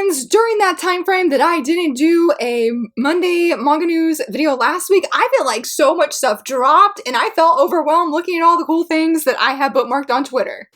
friends, during that time frame that I didn't do a Monday manga news video last week, I feel like so much stuff dropped and I felt overwhelmed looking at all the cool things that I have bookmarked on Twitter.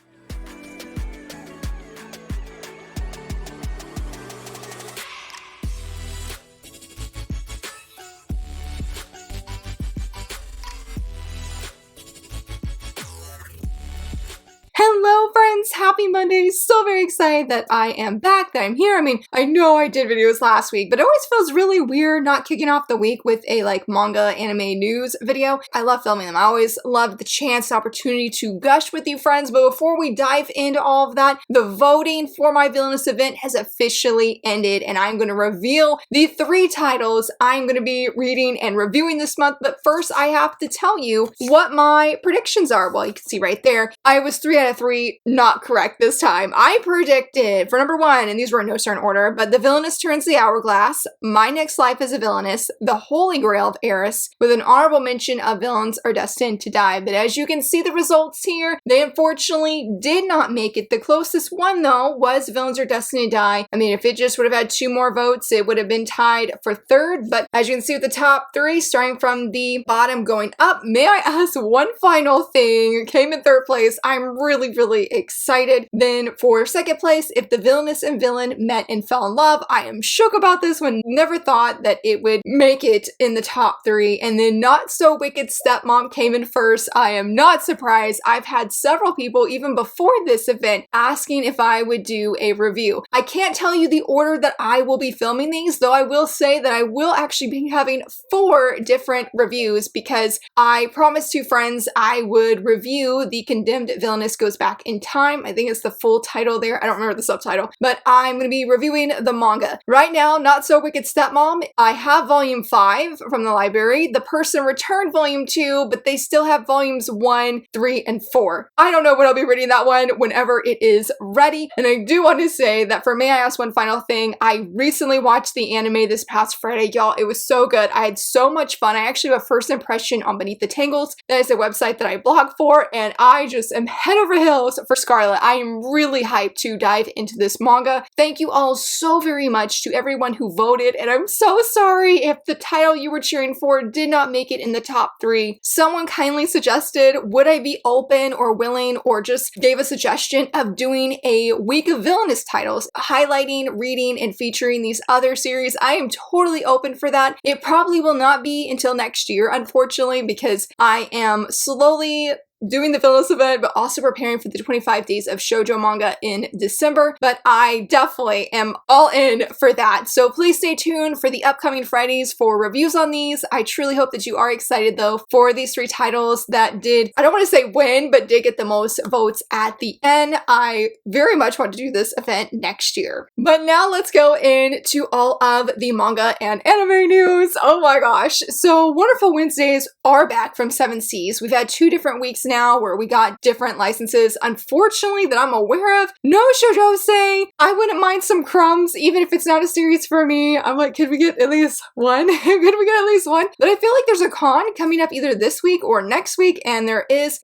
Hello friends, happy Monday. So very excited that I am back, that I'm here. I mean, I know I did videos last week, but it always feels really weird not kicking off the week with a manga anime news video. I love filming them. I always love the chance, opportunity to gush with you friends. But before we dive into all of that, the voting for my Villainess event has officially ended and I'm going to reveal the 3 titles I'm going to be reading and reviewing this month. But first I have to tell you what my predictions are. Well, you can see right there, I was 3 out of 3 not correct this time. I predicted for number 1, and these were in no certain order, but the Villainess turns the hourglass, My Next Life as a Villainess, The Holy Grail of Eris, with an honorable mention of Villains Are Destined to Die. But as you can see the results here, they unfortunately did not make it. The closest one though was Villains Are Destined to Die. I mean, if it just would have had 2 more votes, it would have been tied for 3rd. But as you can see with the top 3, starting from the bottom going up, may I ask one final thing? Came in 3rd place. I'm really excited. Then for 2nd place, If the Villainess and Villain Met and Fell in Love. I am shook about this one. Never thought that it would make it in the top 3. And then Not So Wicked Stepmom came in 1st. I am not surprised. I've had several people even before this event asking if I would do a review. I can't tell you the order that I will be filming these, though I will say that I will actually be having 4 different reviews because I promised 2 friends I would review The Condemned Villainess Goes Back in Time. I think it's the full title there. I don't remember the subtitle, but I'm going to be reviewing the manga. Right now, Not So Wicked Stepmom, I have volume 5 from the library. The Person returned volume 2, but they still have volumes 1, 3, and 4. I don't know when I'll be reading that one whenever it is ready. And I do want to say that for May I Ask One Final Thing, I recently watched the anime this past Friday. Y'all, it was so good. I had so much fun. I actually have a first impression on Beneath the Tangles. That is a website that I blog for, and I just am head over heels for Scarlet. I am really hyped to dive into this manga. Thank you all so very much to everyone who voted, and I'm so sorry if the title you were cheering for did not make it in the top 3. Someone kindly suggested, would I be open or willing, or just gave a suggestion of doing a week of Villainous titles, highlighting, reading, and featuring these other series. I am totally open for that. It probably will not be until next year, unfortunately, because I am slowly doing the Villainess event, but also preparing for the 25 days of shoujo manga in December. But I definitely am all in for that. So please stay tuned for the upcoming Fridays for reviews on these. I truly hope that you are excited though for these 3 titles that did, I don't want to say win, but did get the most votes at the end. I very much want to do this event next year. But now let's go into all of the manga and anime news. Oh my gosh. So Wonderful Wednesdays are back from 7 Seas. We've had 2 different weeks now where we got different licenses, unfortunately, that I'm aware of. No shoujo say. I wouldn't mind some crumbs, even if it's not a series for me. I'm like, could we get at least one? Could we get at least one? But I feel like there's a con coming up either this week or next week, and there is,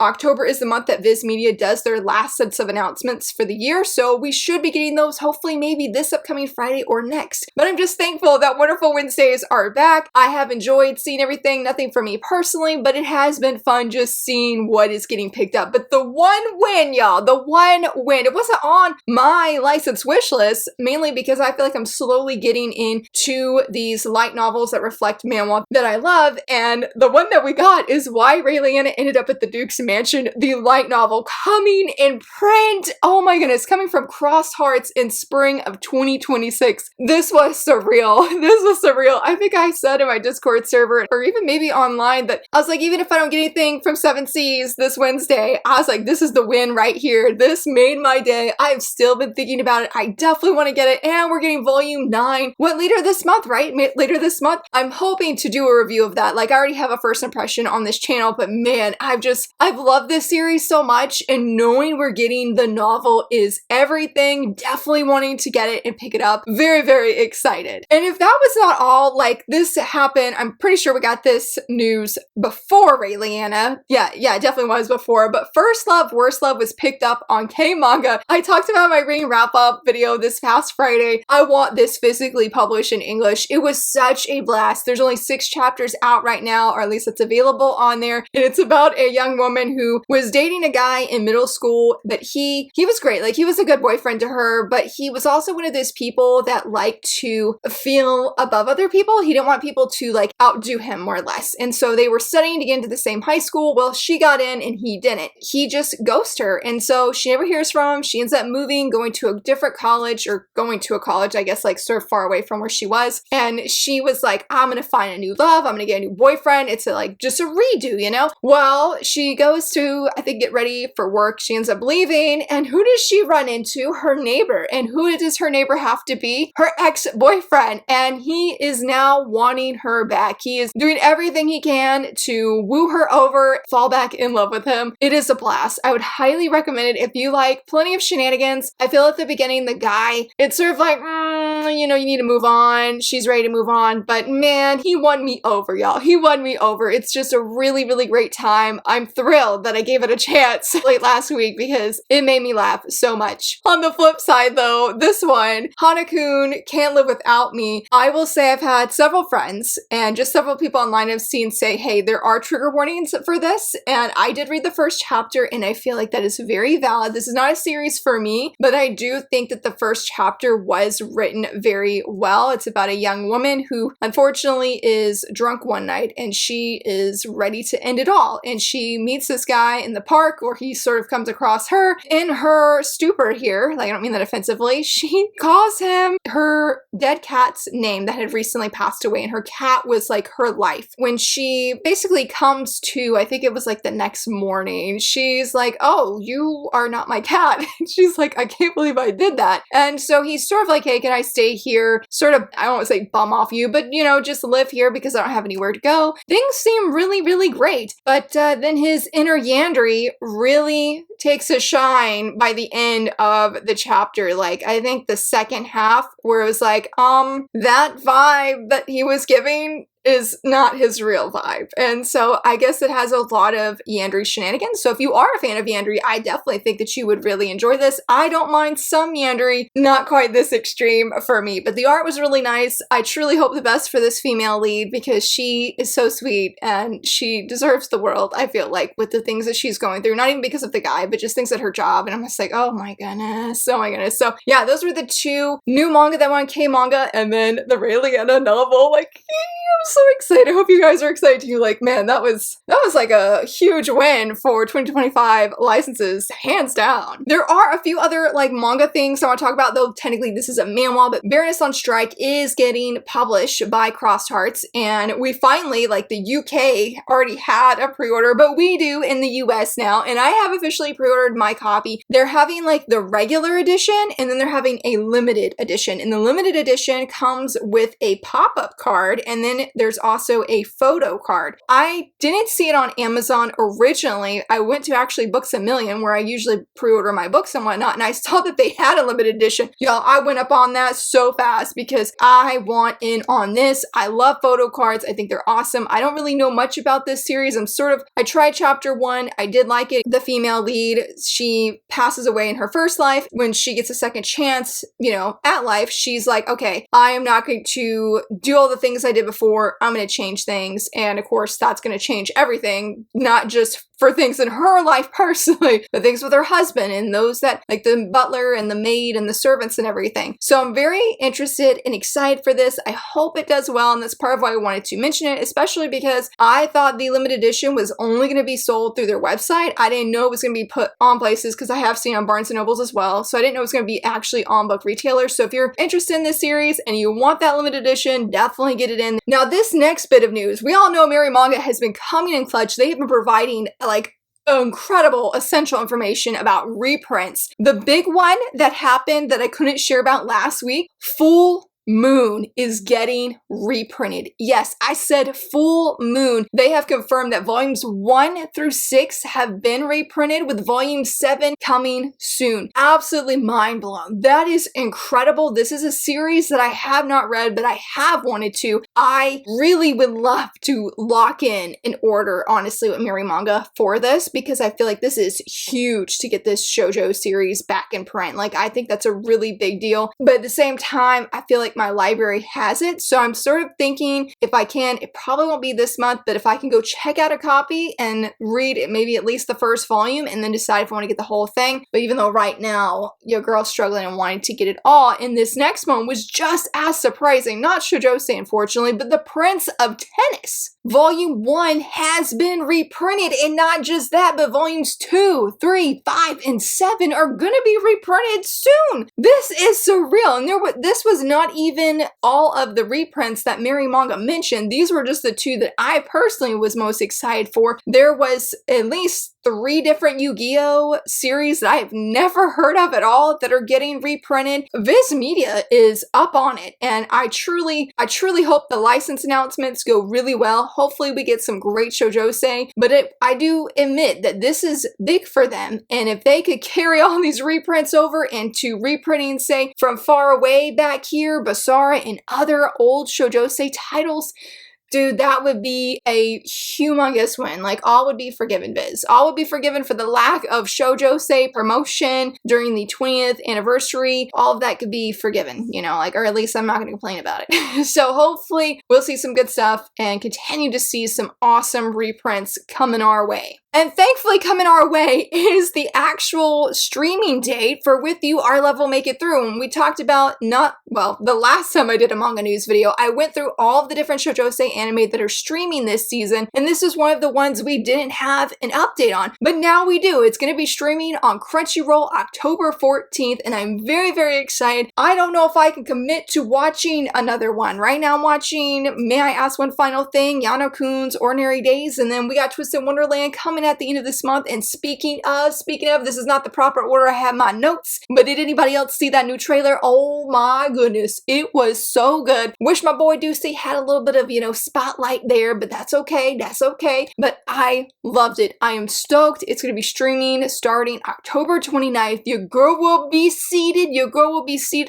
October is the month that Viz Media does their last sets of announcements for the year, so we should be getting those hopefully maybe this upcoming Friday or next. But I'm just thankful that Wonderful Wednesdays are back. I have enjoyed seeing everything, nothing for me personally, but it has been fun just seeing what is getting picked up. But the one win, y'all, the one win, it wasn't on my license wish list, mainly because I feel like I'm slowly getting into these light novels that reflect manhwa that I love, and the one that we got is Why Raeliana Ended Up at the Duke's Mansion, the light novel coming in print. Oh my goodness, coming from Crossed Hearts in spring of 2026. This was surreal. This was surreal. I think I said in my Discord server, or even maybe online, that I was like, even if I don't get anything from 7 Seas this Wednesday, I was like, this is the win right here. This made my day. I've still been thinking about it. I definitely want to get it, and we're getting volume 9. What, later this month, right? Later this month. I'm hoping to do a review of that. Like, I already have a first impression on this channel, but man, I've loved this series so much, and knowing we're getting the novel is everything. Definitely wanting to get it and pick it up. Very, very excited. And if that was not all, like, this happened, I'm pretty sure we got this news before Raeliana. Yeah, yeah, it definitely was before. But First Love, Worst Love was picked up on K-Manga. I talked about my reading wrap-up video this past Friday. I want this physically published in English. It was such a blast. There's only 6 chapters out right now, or at least it's available on there. And it's about a young woman who was dating a guy in middle school, but he was great. Like, he was a good boyfriend to her, but he was also one of those people that like to feel above other people. He didn't want people to like outdo him, more or less. And so they were studying to get into the same high school. Well, she got in and he didn't. He just ghosted her. And so she never hears from him. She ends up moving, going to a different college, or going to a college, I guess, like sort of far away from where she was. And she was like, I'm gonna find a new love. I'm gonna get a new boyfriend. It's like just a redo, you know? Well, she goes to, I think, get ready for work. She ends up leaving. And who does she run into? Her neighbor. And who does her neighbor have to be? Her ex-boyfriend. And he is now wanting her back. He is doing everything he can to woo her over, fall back in love with him. It is a blast. I would highly recommend it if you like plenty of shenanigans. I feel at the beginning, the guy, it's sort of like, you know, you need to move on. She's ready to move on. But man, he won me over, y'all. He won me over. It's just a really, really great time. I'm thrilled that I gave it a chance late last week because it made me laugh so much. On the flip side though, this one, Hana-kun, Can't Live Without Me. I will say I've had several friends and just several people online I've seen say, hey, there are trigger warnings for this. And I did read the first chapter and I feel like that is very valid. This is not a series for me, but I do think that the first chapter was written very well. It's about a young woman who unfortunately is drunk one night and she is ready to end it all. And she meets this guy in the park, or he sort of comes across her in her stupor here. Like, I don't mean that offensively. She calls him her dead cat's name that had recently passed away, and her cat was like her life. When she basically comes to, I think it was like the next morning, she's like, oh, you are not my cat. She's like, I can't believe I did that. And so he's sort of like, hey, can I stay here? Sort of, I don't want to say bum off you, but you know, just live here because I don't have anywhere to go. Things seem really, really great. But then his inner Yandere really takes a shine by the end of the chapter. Like, I think the second half where it was like, that vibe that he was giving is not his real vibe. And so I guess it has a lot of Yandere shenanigans. So if you are a fan of Yandere, I definitely think that you would really enjoy this. I don't mind some Yandere, not quite this extreme for me, but the art was really nice. I truly hope the best for this female lead because she is so sweet and she deserves the world, I feel like, with the things that she's going through, not even because of the guy, but just things at her job. And I'm just like, oh my goodness, oh my goodness. So yeah, those were the 2 new manga that went on K-Manga, and then the Raeliana novel. Like, I'm so excited. I hope you guys are excited too. Like, man, that was like a huge win for 2025 licenses, hands down. There are a few other like manga things I want to talk about, though technically this is a manhwa, but Villainess on Strike is getting published by Crossed Hearts, and we finally, like, the UK already had a pre-order, but we do in the US now, and I have officially pre-ordered my copy. They're having like the regular edition, and then they're having a limited edition, and the limited edition comes with a pop-up card, and then there's also a photo card. I didn't see it on Amazon originally. I went to actually Books A Million, where I usually pre-order my books and whatnot, and I saw that they had a limited edition. Y'all, I went up on that so fast because I want in on this. I love photo cards. I think they're awesome. I don't really know much about this series. I tried chapter 1. I did like it. The female lead, she passes away in her first life. When she gets a second chance, you know, at life, she's like, okay, I am not going to do all the things I did before. I'm going to change things. And of course, that's going to change everything, not just for things in her life personally, but things with her husband and those that, like the butler and the maid and the servants and everything. So I'm very interested and excited for this. I hope it does well, and that's part of why I wanted to mention it, especially because I thought the limited edition was only going to be sold through their website. I didn't know it was going to be put on places, because I have seen on Barnes & Nobles as well, so I didn't know it was going to be actually on book retailers. So if you're interested in this series and you want that limited edition, definitely get it in. Now, this next bit of news, we all know Mary Manga has been coming in clutch. They have been providing like incredible essential information about reprints. The big one that happened that I couldn't share about last week, full Moon is getting reprinted. Yes, I said Full Moon. They have confirmed that volumes 1 through 6 have been reprinted, with volume 7 coming soon. Absolutely mind blown. That is incredible. This is a series that I have not read, but I have wanted to. I really would love to lock in an order, honestly, with Miri Manga for this, because I feel like this is huge to get this shoujo series back in print. Like, I think that's a really big deal. But at the same time, I feel like my library has it. So I'm sort of thinking, if I can, it probably won't be this month, but if I can go check out a copy and read it, maybe at least the first volume, and then decide if I want to get the whole thing. But even though right now, your girl's struggling and wanting to get it all, and this next one was just as surprising. Not Shoujose, unfortunately, but The Prince of Tennis. Volume 1 has been reprinted, and not just that, but volumes 2, 3, 5, and 7 are gonna be reprinted soon. This is surreal, and this was not even all of the reprints that Miri Manga mentioned. These were just the 2 that I personally was most excited for. There was at least 3 different Yu-Gi-Oh! Series that I have never heard of at all that are getting reprinted. Viz Media is up on it, and I truly hope the license announcements go really well. Hopefully we get some great shoujose, but I do admit that this is big for them, and if they could carry all these reprints over into reprinting, say, From Far Away back here, Basara, and other old shoujose titles, dude, that would be a humongous win. Like, all would be forgiven, Viz. All would be forgiven for the lack of shoujose promotion during the 20th anniversary. All of that could be forgiven, you know, like, or at least I'm not going to complain about it. So hopefully we'll see some good stuff and continue to see some awesome reprints coming our way. And thankfully coming our way is the actual streaming date for With You, Our Love Will Make It Through. And we talked about the last time I did a manga news video, I went through all of the different shoujose anime that are streaming this season, and this is one of the ones we didn't have an update on, but now we do. It's going to be streaming on Crunchyroll October 14th, and I'm very, very excited. I don't know if I can commit to watching another one. Right now I'm watching May I Ask One Final Thing, Yano-kun's Ordinary Days, and then we got Twisted Wonderland coming at the end of this month. And speaking of, this is not the proper order I have my notes, but did anybody else see that new trailer? Oh my goodness, it was so good. Wish my boy Ducey had a little bit of, you know, spotlight there, but that's okay, but I loved it. I am stoked. It's going to be streaming starting October 29th. Your girl will be seated.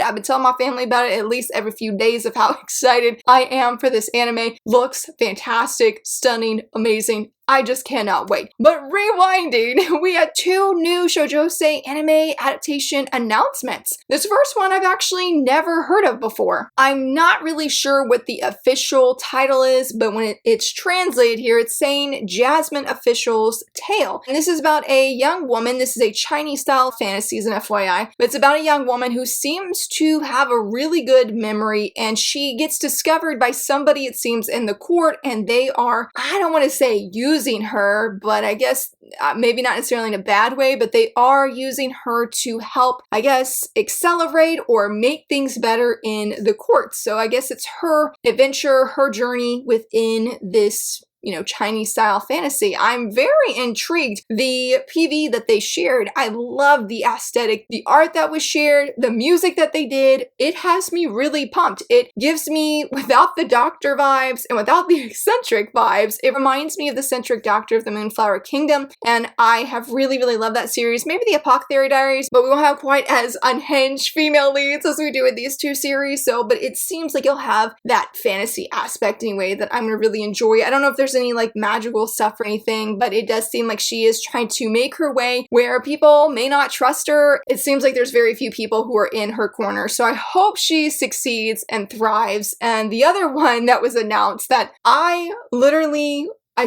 I've been telling my family about it at least every few days of how excited I am for this anime. Looks fantastic, stunning, amazing. I just cannot wait. But rewinding, we had 2 new shoujose anime adaptation announcements. This first one I've actually never heard of before. I'm not really sure what the official title is, but when it's translated here, it's saying Jasmine Official's Tale. And this is about a young woman. This is a Chinese-style fantasy, as an FYI. But it's about a young woman who seems to have a really good memory, and she gets discovered by somebody, it seems, in the court, and they are, I don't want to say using her, but I guess maybe not necessarily in a bad way, but they are using her to help, I guess, accelerate or make things better in the courts. So I guess it's her adventure, her journey within this, you know, Chinese style fantasy. I'm very intrigued. The PV that they shared, I love the aesthetic, the art that was shared, the music that they did. It has me really pumped. It gives me, without the Doctor vibes and without the eccentric vibes, it reminds me of the Centric Doctor of the Moonflower Kingdom, and I have really, really loved that series. Maybe the Apothecary Diaries, but we won't have quite as unhinged female leads as we do with these 2 series, but it seems like you'll have that fantasy aspect anyway that I'm gonna really enjoy. I don't know if there's any like magical stuff or anything, but it does seem like she is trying to make her way where people may not trust her. It seems like there's very few people who are in her corner, so I hope she succeeds and thrives. And the other one that was announced that I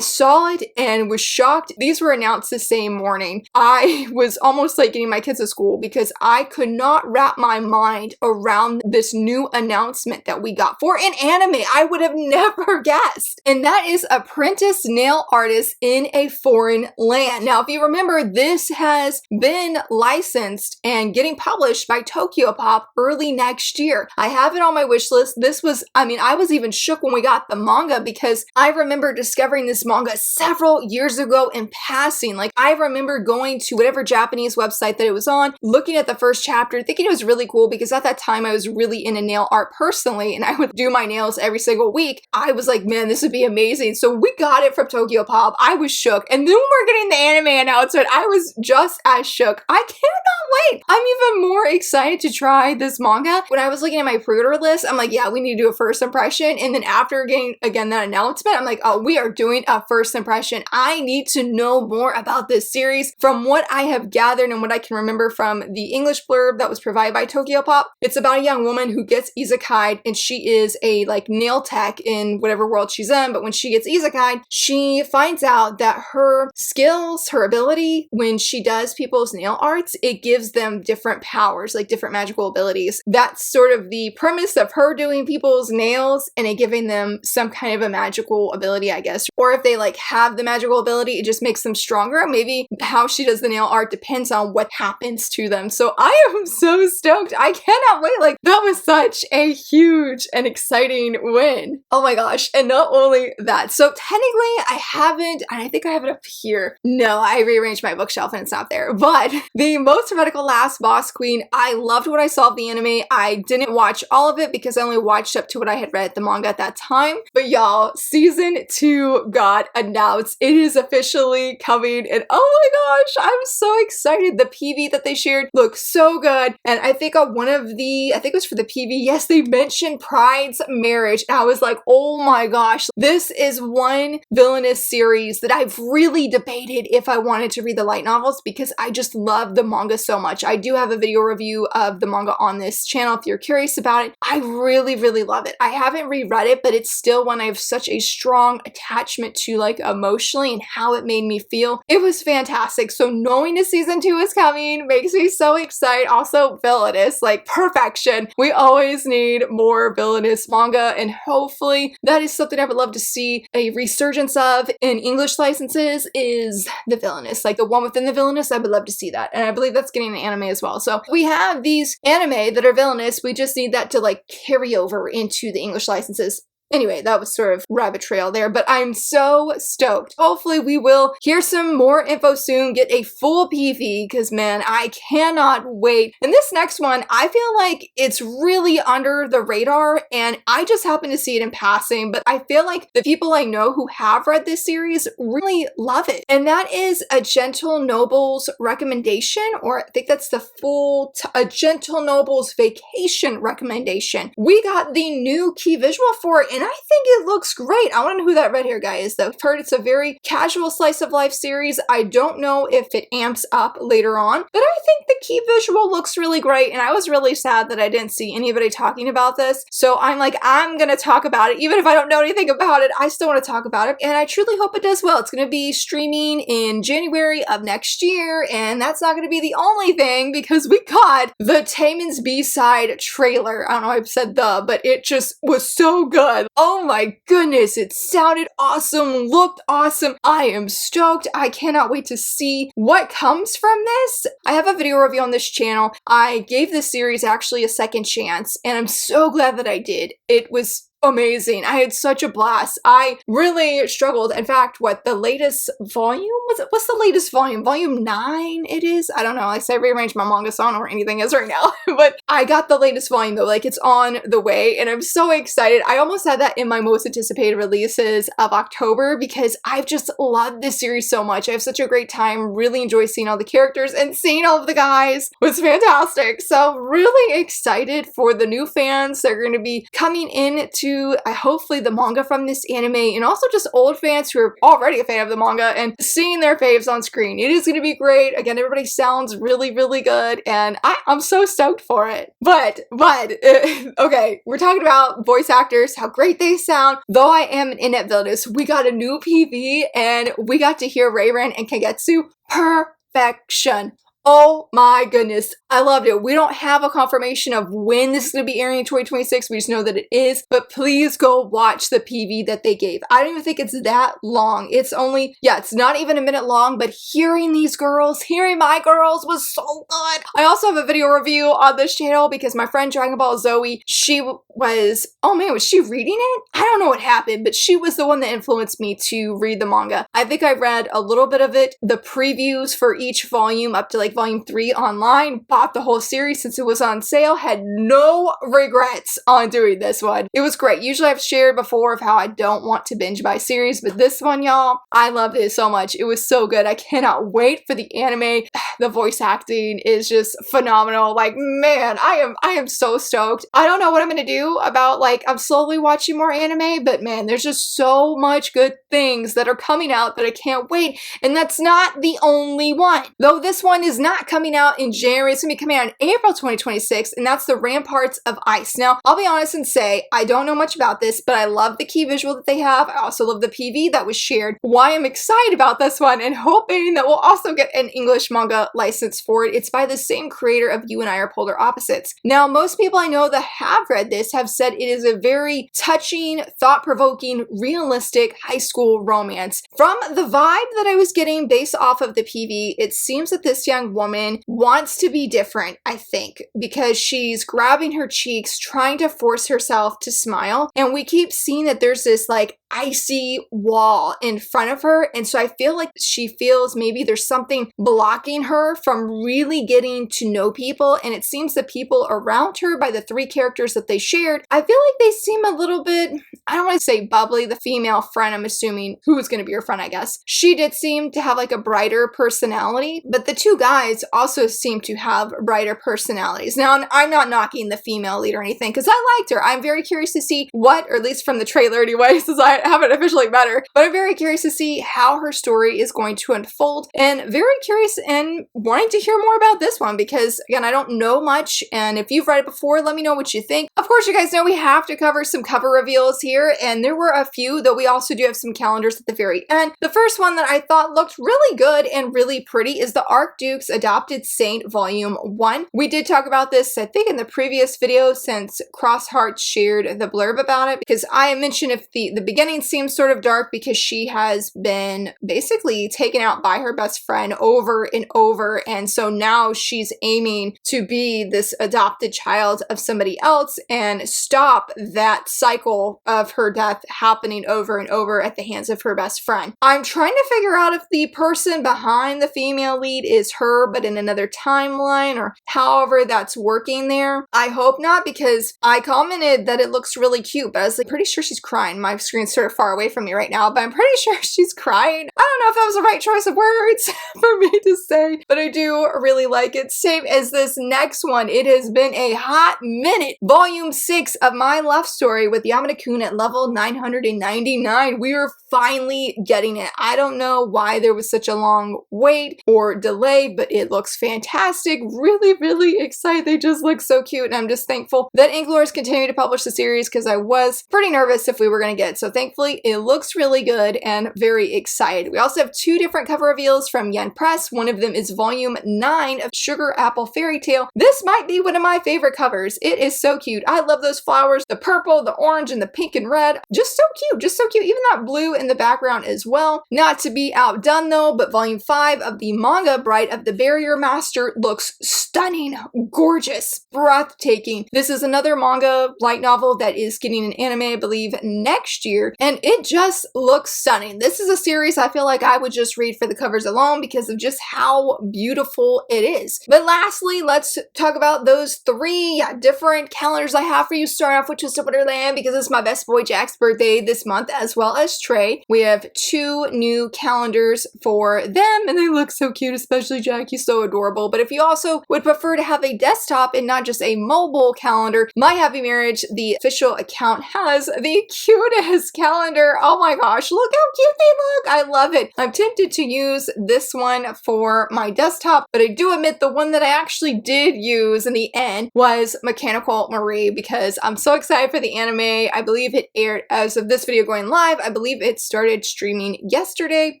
saw it and was shocked. These were announced the same morning. I was almost like getting my kids to school because I could not wrap my mind around this new announcement that we got for an anime I would have never guessed. And that is Apprentice Nail Artist in a Foreign Land. Now, if you remember, this has been licensed and getting published by Tokyo Pop early next year. I have it on my wish list. This was, I was even shook when we got the manga because I remember discovering this this manga several years ago in passing. Like, I remember going to whatever Japanese website that it was on, looking at the first chapter, thinking it was really cool because at that time I was really into nail art personally, and I would do my nails every single week. I was like, man, this would be amazing. So we got it from Tokyo Pop. I was shook. And then when we're getting the anime announcement, I was just as shook. I cannot wait. I'm even more excited to try this manga. When I was looking at my pre-order list, I'm like, yeah, we need to do a first impression. And then after getting, again, that announcement, I'm like, oh, we are doing a first impression. I need to know more about this series. From what I have gathered and what I can remember from the English blurb that was provided by Tokyo Pop, it's about a young woman who gets isekai'd, and she is a like nail tech in whatever world she's in. But when she gets isekai'd, she finds out that her skills, her ability, when she does people's nail arts, it gives them different powers, like different magical abilities. That's sort of the premise of her doing people's nails and it giving them some kind of a magical ability, I guess. Or if they like have the magical ability, it just makes them stronger. Maybe how she does the nail art depends on what happens to them. So I am so stoked. I cannot wait. Like, that was such a huge and exciting win. Oh my gosh. And not only that, so technically I haven't, and I think I have it up here. No, I rearranged my bookshelf and it's not there. But the Most Heretical Last Boss Queen, I loved what I saw of the anime. I didn't watch all of it because I only watched up to what I had read the manga at that time. But y'all, season 2 got announced. It is officially coming, and oh my gosh, I'm so excited. The PV that they shared looks so good. And I think on one of the, I think it was for the PV, yes, they mentioned Pride's marriage. And I was like, oh my gosh, this is one Villainess series that I've really debated if I wanted to read the light novels because I just love the manga so much. I do have a video review of the manga on this channel if you're curious about it. I really, really love it. I haven't reread it, but it's still one I have such a strong attachment to, like emotionally, and how it made me feel. It was fantastic. So knowing a season 2 is coming makes me so excited. Also, Villainess, like perfection. We always need more Villainess manga, and hopefully that is something I would love to see a resurgence of in English licenses, is the Villainess. Like the one within the Villainess, I would love to see that. And I believe that's getting an anime as well. So we have these anime that are Villainous. We just need that to like carry over into the English licenses. Anyway, that was sort of rabbit trail there, but I'm so stoked. Hopefully we will hear some more info soon, get a full PV, because man, I cannot wait. And this next one, I feel like it's really under the radar, and I just happen to see it in passing, but I feel like the people I know who have read this series really love it. And that is A Gentle Noble's Recommendation, or I think that's the full, A Gentle Noble's Vacation Recommendation. We got the new key visual for it, and I think it looks great. I want to know who that red hair guy is though. I've heard it's a very casual slice of life series. I don't know if it amps up later on, but I think the key visual looks really great, and I was really sad that I didn't see anybody talking about this. So I'm like, I'm gonna talk about it. Even if I don't know anything about it, I still want to talk about it, and I truly hope it does well. It's gonna be streaming in January of next year, and that's not gonna be the only thing because we got the Taemin's B-side trailer. I don't know if I've said the, but it just was so good. Oh my goodness, it sounded awesome, looked awesome. I am stoked. I cannot wait to see what comes from this. I have a video review on this channel. I gave this series actually a second chance, and I'm so glad that I did. It was amazing. I had such a blast. I really struggled. In fact, what the latest volume was it? What's the latest volume? Volume 9 it is? I don't know. Like I said, I rearranged my manga, so I don't know where anything is right now. But I got the latest volume though. Like it's on the way, and I'm so excited. I almost had that in my most anticipated releases of October because I've just loved this series so much. I have such a great time. Really enjoy seeing all the characters, and seeing all of the guys was fantastic. So really excited for the new fans that are going to be coming in to hopefully the manga from this anime, and also just old fans who are already a fan of the manga and seeing their faves on screen. It is going to be great. Again, everybody sounds really, really good, and I'm so stoked for it. But okay, we're talking about voice actors, how great they sound. Though I am an in-depth Villainess, we got a new PV, and we got to hear Reiren and Kagetsu. Perfection. Oh my goodness, I loved it. We don't have a confirmation of when this is going to be airing in 2026. We just know that it is, but please go watch the PV that they gave. I don't even think it's that long. It's only, yeah, it's not even a minute long, but hearing these girls, hearing my girls was so good. I also have a video review on this channel because my friend Dragon Ball Zoe, she was, oh man, was she reading it? I don't know what happened, but she was the one that influenced me to read the manga. I think I read a little bit of it, the previews for each volume up to like volume 3 online, bought the whole series since it was on sale, had no regrets on doing this one. It was great. Usually I've shared before of how I don't want to binge buy series, but this one, y'all, I loved it so much. It was so good. I cannot wait for the anime. The voice acting is just phenomenal. Like, man, I am so stoked. I don't know what I'm gonna do about, like, I'm slowly watching more anime, but man, there's just so much good things that are coming out that I can't wait. And that's not the only one. Though this one is not coming out in January, it's gonna be coming out in April 2026, and that's the Ramparts of Ice. Now, I'll be honest and say, I don't know much about this, but I love the key visual that they have. I also love the PV that was shared. Why I'm excited about this one and hoping that we'll also get an English manga license for it. It's by the same creator of You and I Are Polar Opposites. Now, most people I know that have read this have said it is a very touching, thought-provoking, realistic high school romance. From the vibe that I was getting based off of the PV, it seems that this young woman wants to be different, I think, because she's grabbing her cheeks, trying to force herself to smile, and we keep seeing that there's this like icy wall in front of her, and so I feel like she feels maybe there's something blocking her from really getting to know people, and it seems the people around her, by the 3 characters that they shared, I feel like they seem a little bit, I don't want to say bubbly. The female friend, I'm assuming, who is going to be her friend, I guess, she did seem to have like a brighter personality, but the 2 guys also seem to have brighter personalities. Now, I'm not knocking the female lead or anything, because I liked her. I'm very curious to see what, or at least from the trailer anyway, since I haven't officially met her, but I'm very curious to see how her story is going to unfold, and very curious and wanting to hear more about this one, because again, I don't know much, and if you've read it before, let me know what you think. Of course, you guys know we have to cover some cover reveals here, and there were a few, though we also do have some calendars at the very end. The first one that I thought looked really good and really pretty is the Archduke's Adopted Saint Volume 1. We did talk about this, I think, in the previous video, since Crossheart shared the blurb about it, because I mentioned if the beginning seems sort of dark because she has been basically taken out by her best friend over and over, and so now she's aiming to be this adopted child of somebody else and stop that cycle of her death happening over and over at the hands of her best friend. I'm trying to figure out if the person behind the female lead is her, but in another timeline, or however that's working there. I hope not, because I commented that it looks really cute, but I was like pretty sure she's crying. My screen's sort of far away from me right now, but I'm pretty sure she's crying. I don't know if that was the right choice of words for me to say, but I do really like it. Same as this next one. It has been a hot minute. Volume 6 of My Love Story with Yamada-kun at level 999. We are finally getting it. I don't know why there was such a long wait or delay, but it looks fantastic. Really, really excited. They just look so cute, and I'm just thankful that Inklore is continuing to publish the series, because I was pretty nervous if we were going to get it. So thankfully, it looks really good and very excited. We also have 2 different cover reveals from Yen Press. One of them is volume 9 of Sugar Apple Fairy Tale. This might be one of my favorite covers. It is so cute. I love those flowers, the purple, the orange, and the pink and red. Just so cute, just so cute. Even that blue in the background as well. Not to be outdone though, but volume 5 of the manga Bride of the Barrier Master looks stunning, gorgeous, breathtaking. This is another manga light novel that is getting an anime, I believe, next year, and it just looks stunning. This is a series I feel like I would just read for the covers alone because of just how beautiful it is. But lastly, let's talk about those 3 different calendars I have for you. Start off with Twisted Wonderland, because it's my best boy Jack's birthday this month, as well as Trey. We have 2 new calendars for them, and they look so cute, especially Jack. He's so adorable. But if you also would prefer to have a desktop and not just a mobile calendar, My Happy Marriage, the official account, has the cutest calendar. Oh my gosh, look how cute they look. I love it. I'm tempted to use this one for my desktop, but I do admit the one that I actually did use in the end was Mechanical Marie, because I'm so excited for the anime. I believe it aired, as of this video going live, I believe it started streaming yesterday.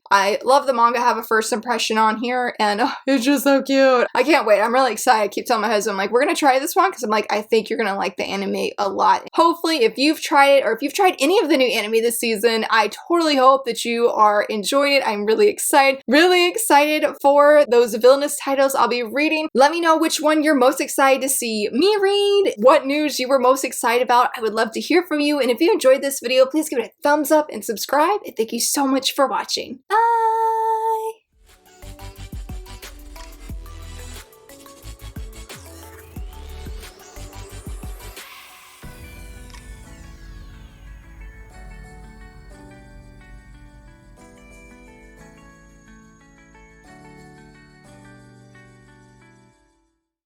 I love the manga. I have a first impression on here, and it's just so cute. I can't wait. I'm really excited. I keep telling my husband, I'm like, we're gonna try this one, because I'm like, I think you're gonna like the anime a lot. Hopefully, if you've tried it, or if you've tried any of the new anime anime this season. I totally hope that you are enjoying it. I'm really excited for those Villainess titles I'll be reading. Let me know which one you're most excited to see me read, what news you were most excited about. I would love to hear from you. And if you enjoyed this video, please give it a thumbs up and subscribe. And thank you so much for watching. Bye!